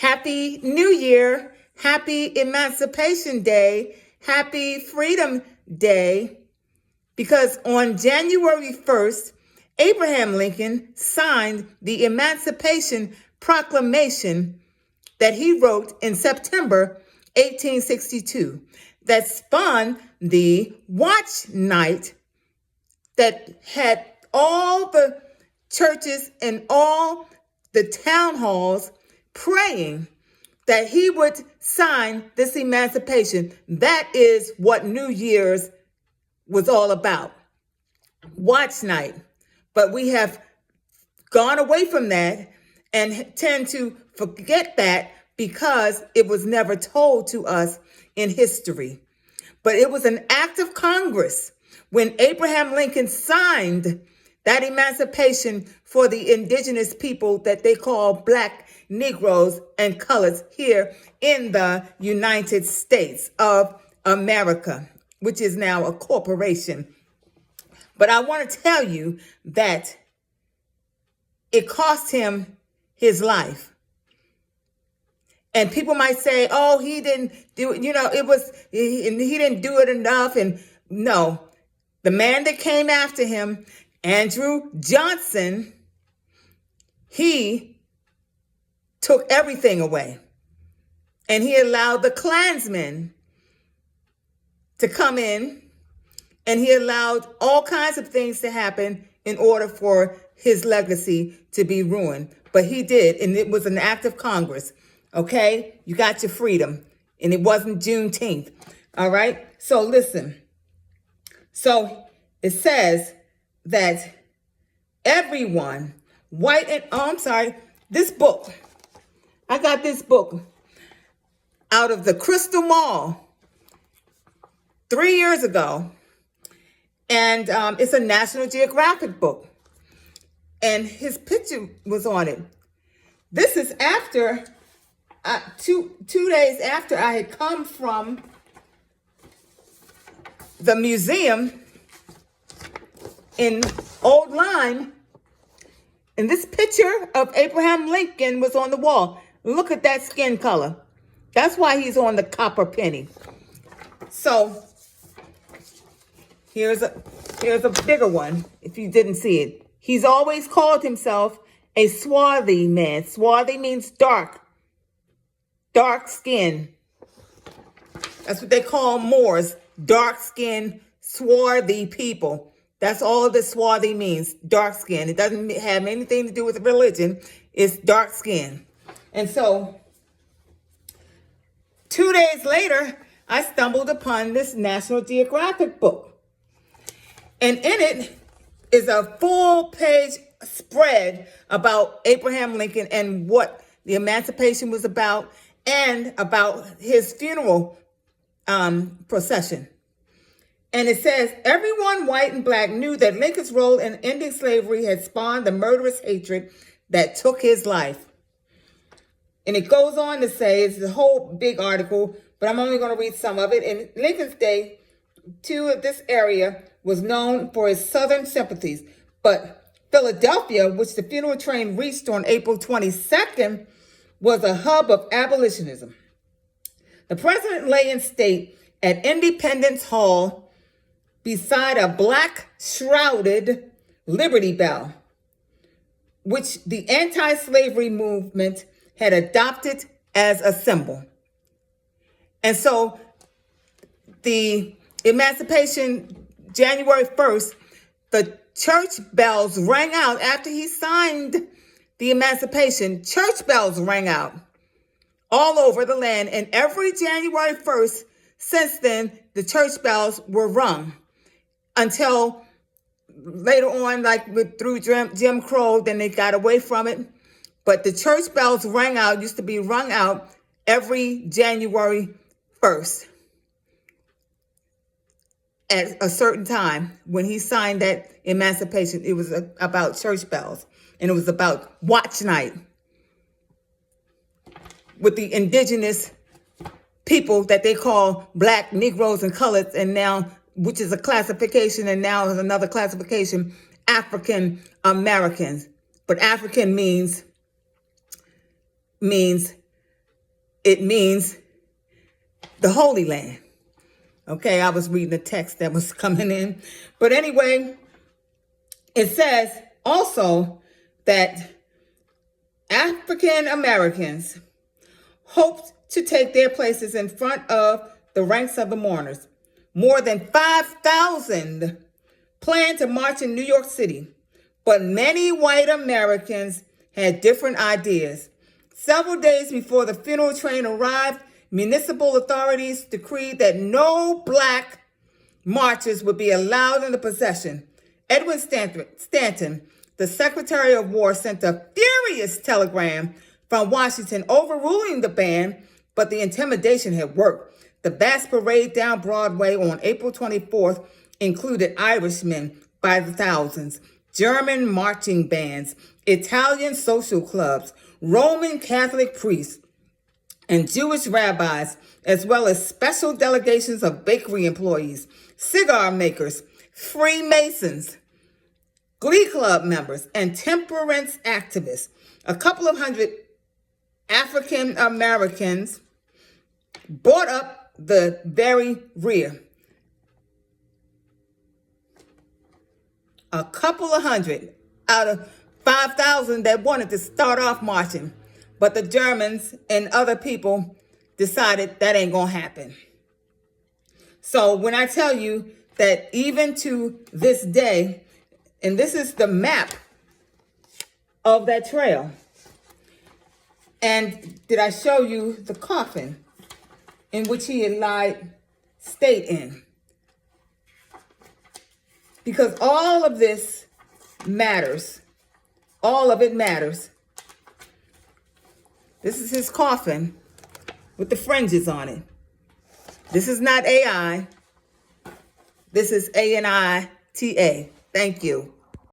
Happy New Year. Happy Emancipation Day. Happy Freedom Day. Because on January 1st, Abraham Lincoln signed the Emancipation Proclamation that he wrote in September 1862 that spawned the Watch Night that had all the churches and all the town halls praying that he would sign this emancipation. That is what New Year's was all about. Watch night. But we have gone away from that and tend to forget that because it was never told to us in history. But it was an act of Congress when Abraham Lincoln signed that emancipation for the indigenous people that they call Black Negroes and coloreds here in the United States of America, which is now a corporation. But I want to tell you that it cost him his life. And people might say, oh, he didn't do it. He didn't do it enough. And no, the man that came after him, Andrew Johnson, he took everything away. And he allowed the Klansmen to come in, and he allowed all kinds of things to happen in order for his legacy to be ruined. But he did, and it was an act of Congress. Okay? You got your freedom, and it wasn't Juneteenth. All right? So listen. So it says that everyone, this book, I got this book out of the Crystal Mall 3 years ago, and it's a National Geographic book, and his picture was on it. This is after, 2 days after I had come from the museum in Old Lyme, and this picture of Abraham Lincoln was on the wall. Look at that skin color. That's why he's on the copper penny. So here's a bigger one, if you didn't see it. He's always called himself a swarthy man. Swarthy means dark skin. That's what they call Moors, dark-skinned, swarthy people. That's all the swarthy means, dark skin. It doesn't have anything to do with religion. It's dark skin. And so 2 days later, I stumbled upon this National Geographic book. And in it is a full-page spread about Abraham Lincoln and what the emancipation was about and about his funeral procession. And it says, everyone, white and black, knew that Lincoln's role in ending slavery had spawned the murderous hatred that took his life. And it goes on to say, it's a whole big article, but I'm only going to read some of it. In Lincoln's day, this area was known for its Southern sympathies. But Philadelphia, which the funeral train reached on April 22nd, was a hub of abolitionism. The president lay in state at Independence Hall beside a black-shrouded Liberty Bell, which the anti-slavery movement had adopted as a symbol. And so the emancipation, January 1st, the church bells rang out after he signed the emancipation. Church bells rang out all over the land. And every January 1st since then, the church bells were rung until later on, through Jim Crow, then they got away from it. But the church bells used to be rung out every January 1st at a certain time when he signed that emancipation. It was about church bells, and it was about watch night with the indigenous people that they call Black Negroes and coloreds, and now, which is a classification, and now is another classification, African Americans. But African means it means the Holy Land. Okay, I was reading the text that was coming in. But anyway, it says also that African Americans hoped to take their places in front of the ranks of the mourners. More than 5,000 planned to march in New York City, but many white Americans had different ideas. Several days before the funeral train arrived, municipal authorities decreed that no black marchers would be allowed in the procession. Edwin Stanton, the Secretary of War, sent a furious telegram from Washington overruling the ban, but the intimidation had worked. The vast parade down Broadway on April 24th included Irishmen by the thousands, German marching bands, Italian social clubs, Roman Catholic priests, and Jewish rabbis, as well as special delegations of bakery employees, cigar makers, Freemasons, Glee Club members, and temperance activists. A couple of hundred African Americans brought up the very rear. A couple of hundred out of 5,000 that wanted to start off marching. But the Germans and other people decided that ain't gonna happen. So when I tell you that even to this day, and this is the map of that trail. And did I show you the coffin in which he had lied state in? Because all of this matters. All of it matters. This is his coffin with the fringes on it. This is not AI. This is ANITA. Thank you.